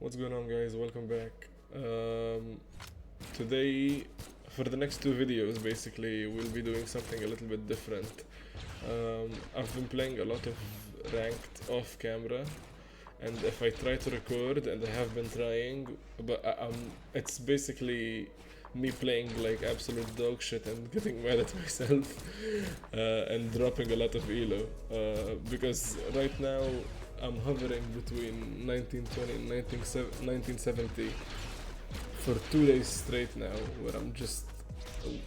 What's going on, guys? Welcome back. Today, for the next two videos, basically, we'll be doing something a little bit different. I've been playing a lot of ranked off camera, and if I try to record, and I have been trying, but it's basically me playing like absolute dog shit and getting mad at myself and dropping a lot of elo because right now I'm hovering between 1920 and 1970 for 2 days straight now, where I'm just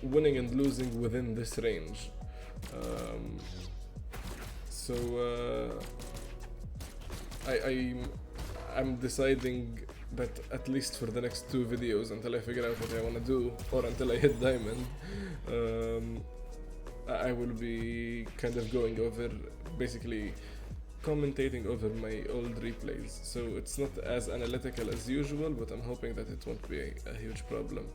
winning and losing within this range. I'm deciding that at least for the next two videos, until I figure out what I want to do, or until I hit diamond, I will be kind of going over, basically commentating over my old replays. So it's not as analytical as usual, but I'm hoping that it won't be a huge problem.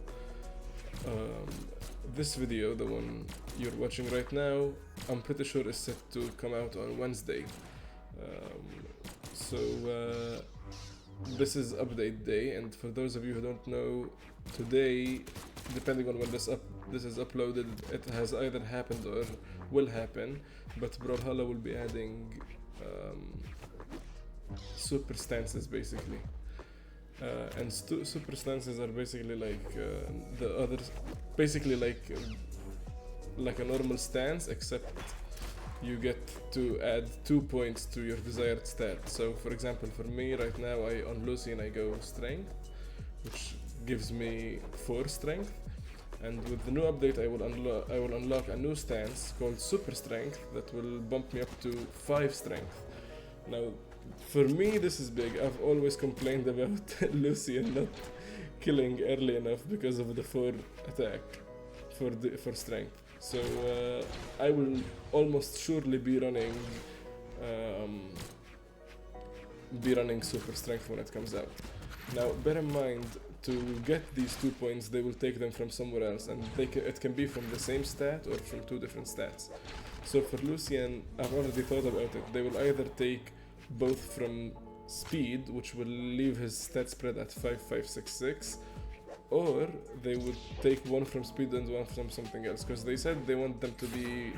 This video, the one you're watching right now, I'm pretty sure is set to come out on Wednesday. This is update day, and for those of you who don't know, today, depending on when this is uploaded, it has either happened or will happen, but Brawlhalla will be adding super stances, basically. And super stances are basically like the others, basically like a normal stance, except you get to add 2 points to your desired stat. So for example, for me right now, on Lucian I go strength, which gives me 4 strength, and with the new update I will unlock a new stance called super strength that will bump me up to 5 strength. Now for me this is big. I've always complained about Lucian not killing early enough because of the 4 attack for strength. So I will almost surely be running super strength when it comes out. Now bear in mind, to get these 2 points they will take them from somewhere else, and it can be from the same stat or from 2 different stats. So for Lucian, I've already thought about it. They will either take both from speed, which will leave his stat spread at 5566, or they would take one from speed and one from something else, because they said they want them to be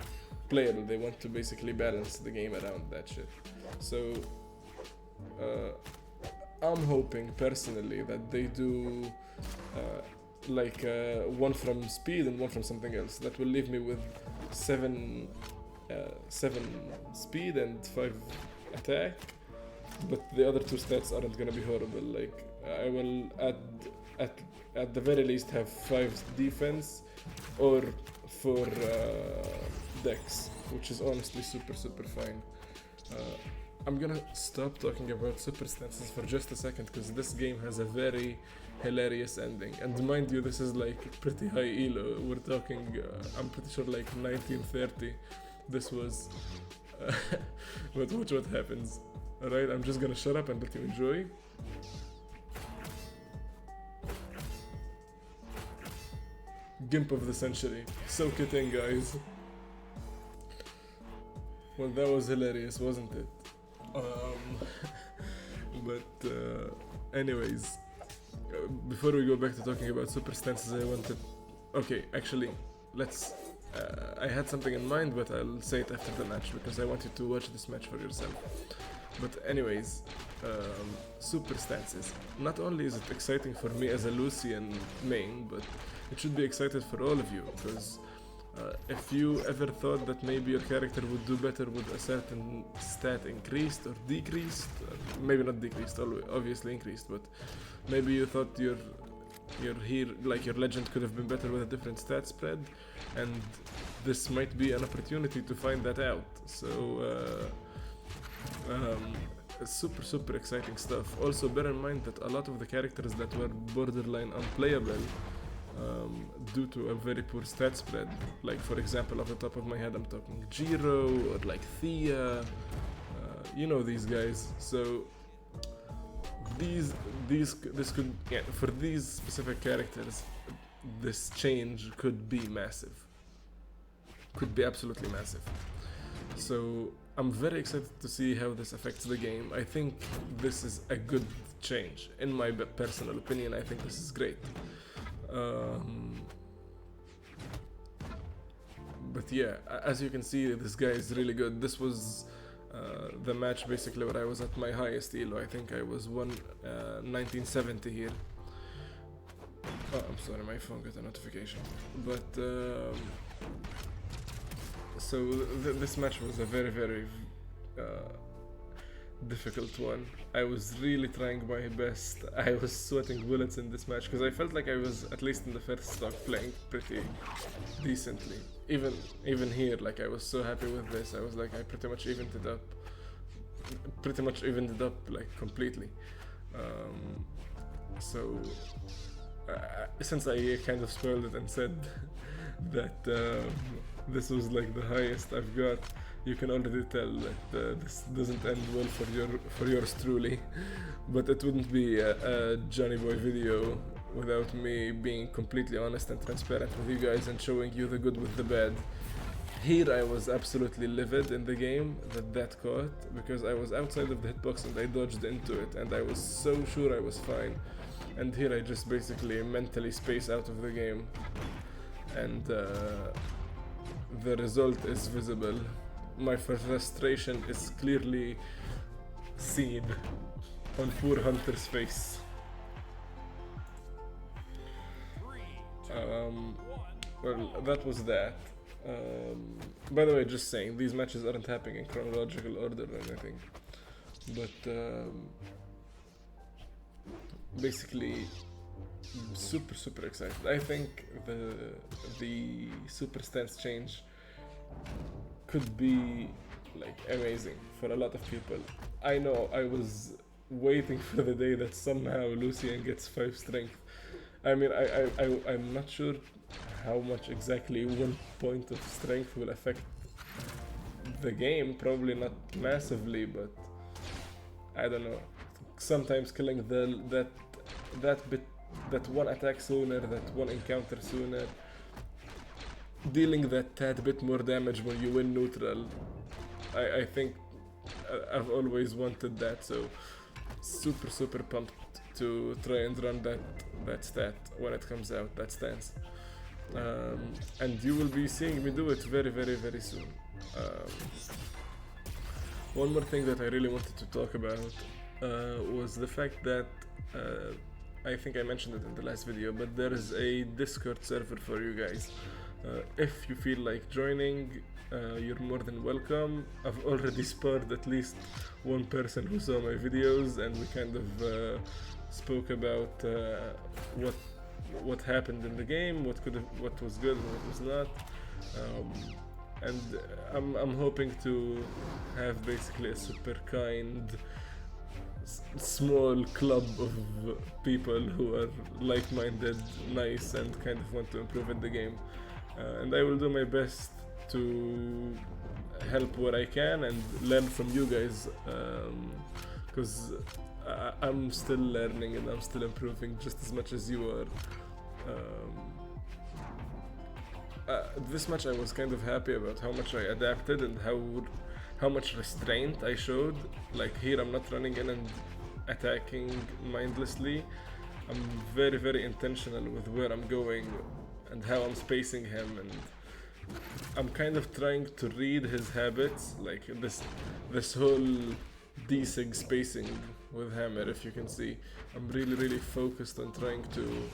playable. They want to basically balance the game around that shit. So I'm hoping personally that they do one from speed and one from something else. That will leave me with 7 speed and 5 attack, but the other 2 stats aren't gonna be horrible. Like I will at the very least have 5 defense or 4 dex, which is honestly super fine. I'm gonna stop talking about super stances for just a second, because this game has a very hilarious ending, and mind you, this is like pretty high elo. We're talking I'm pretty sure like 1930 this was. But watch what happens. Alright, I'm just gonna shut up and let you enjoy. Gimp of the century. Soak it in, guys. Well, that was hilarious, wasn't it? Anyways, before we go back to talking about super stances, okay, actually, let's... I had something in mind, but I'll say it after the match, because I want you to watch this match for yourself. But anyways, super stances. Not only is it exciting for me as a Lucian main, but it should be exciting for all of you, because if you ever thought that maybe your character would do better with a certain stat increased or decreased, maybe not decreased, obviously increased, but maybe you thought your legend could have been better with a different stat spread, and this might be an opportunity to find that out. So super exciting stuff. Also bear in mind that a lot of the characters that were borderline unplayable due to a very poor stat spread, like for example, off the top of my head I'm talking Jiro or like Thea, you know these guys. So this could, yeah, for these specific characters, this change could be massive, could be absolutely massive. So I'm very excited to see how this affects the game. I think this is a good change. In my personal opinion, I think this is great. But yeah, as you can see, this guy is really good. This was the match basically where I was at my highest elo. I think I was 1970 here. Oh, I'm sorry, my phone got a notification. But so this match was a very, very difficult one. I was really trying my best. I was sweating bullets in this match because I felt like I was, at least in the first stock, playing pretty decently. Even here, like, I was so happy with this. I was like, I pretty much evened it up like completely. So since I kind of spoiled it and said that this was like the highest I've got, you can already tell that this doesn't end well for yours truly. But it wouldn't be a Johnny Boy video without me being completely honest and transparent with you guys and showing you the good with the bad. Here I was absolutely livid in the game that caught, because I was outside of the hitbox and I dodged into it and I was so sure I was fine. And here I just basically mentally space out of the game, and the result is visible. My frustration is clearly seen on poor Hunter's face. Well, that was that. By the way, just saying, these matches aren't happening in chronological order or anything, but basically super excited. I think the super stance change could be like amazing for a lot of people. I know I was waiting for the day that somehow Lucian gets 5 strength. I mean, I'm not sure how much exactly 1 point of strength will affect the game. Probably not massively, but I don't know. Sometimes killing that one attack sooner, that one encounter sooner, dealing that tad bit more damage when you win neutral. I think I've always wanted that, so super pumped to try and run that stat when it comes out, that stance. And you will be seeing me do it very soon. One more thing that I really wanted to talk about was the fact that I think I mentioned it in the last video, but there is a Discord server for you guys. If you feel like joining, you're more than welcome. I've already sparred at least one person who saw my videos, and we kind of spoke about what happened in the game, what was good and what was not. And I'm hoping to have basically a super kind small club of people who are like-minded, nice, and kind of want to improve in the game. And I will do my best to help where I can and learn from you guys, because I'm still learning and I'm still improving just as much as you are. This much I was kind of happy about how much I adapted and how much restraint I showed. Like here I'm not running in and attacking mindlessly. I'm very intentional with where I'm going and how I'm spacing him, and I'm kind of trying to read his habits, like this whole D-sig spacing with hammer, if you can see. I'm really focused on trying to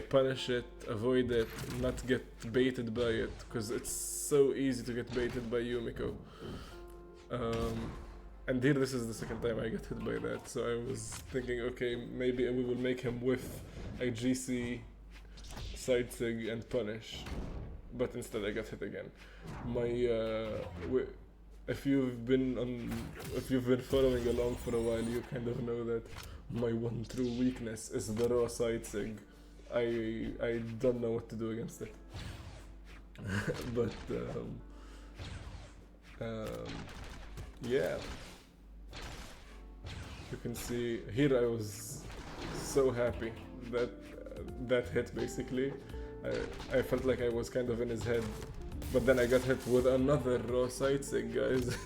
punish it, avoid it, not get baited by it, because it's so easy to get baited by Yumiko. And here this is the second time I got hit by that, so I was thinking, okay, maybe we will make him whiff a GC side sig and punish, but instead I got hit again. If you've been following along for a while, you kind of know that my one true weakness is the raw side sig. I don't know what to do against it. But yeah, you can see here I was so happy that hit basically. I felt like I was kind of in his head, but then I got hit with another raw side sig, guys.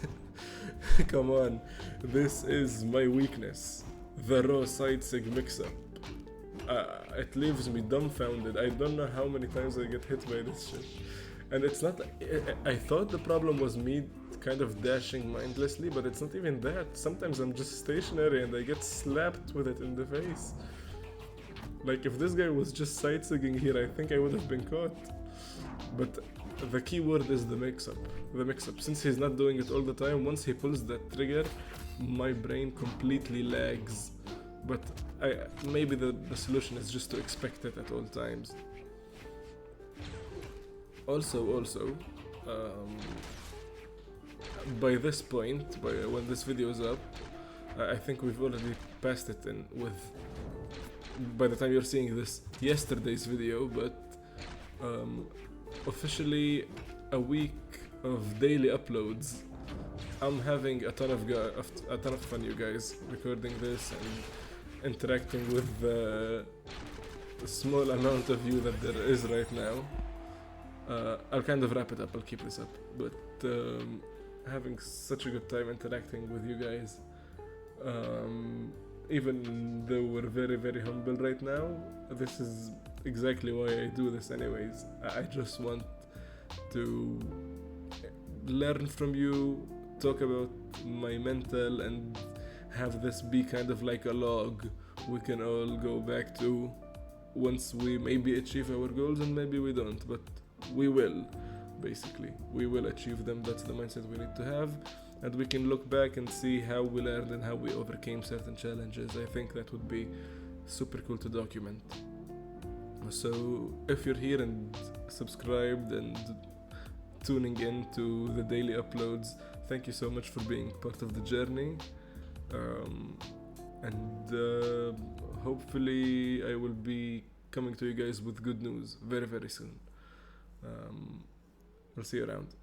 Come on, this is my weakness. The raw side sig mix-up. It leaves me dumbfounded. I don't know how many times I get hit by this shit. And it's not. I thought the problem was me kind of dashing mindlessly, but it's not even that. Sometimes I'm just stationary and I get slapped with it in the face. Like if this guy was just side-sigging here, I think I would have been caught. But the key word is the mix-up. The mix-up. Since he's not doing it all the time, once he pulls that trigger, my brain completely lags. But maybe the solution is just to expect it at all times. Also, by this point, when this video is up, I think we've already passed it in with, by the time you're seeing this, yesterday's video, but officially a week of daily uploads. I'm having a ton of fun, you guys, recording this and interacting with the small amount of you that there is right now. I'll kind of wrap it up, I'll keep this up, but having such a good time interacting with you guys. Even though we're very, very humble right now, this is exactly why I do this anyways. I just want to learn from you, talk about my mental, and have this be kind of like a log we can all go back to once we maybe achieve our goals, and maybe we don't, but we will. Basically, we will achieve them. That's the mindset we need to have, and we can look back and see how we learned and how we overcame certain challenges. I think that would be super cool to document. So if you're here and subscribed and tuning in to the daily uploads, thank you so much for being part of the journey, and hopefully I will be coming to you guys with good news very, very soon. I'll see you around.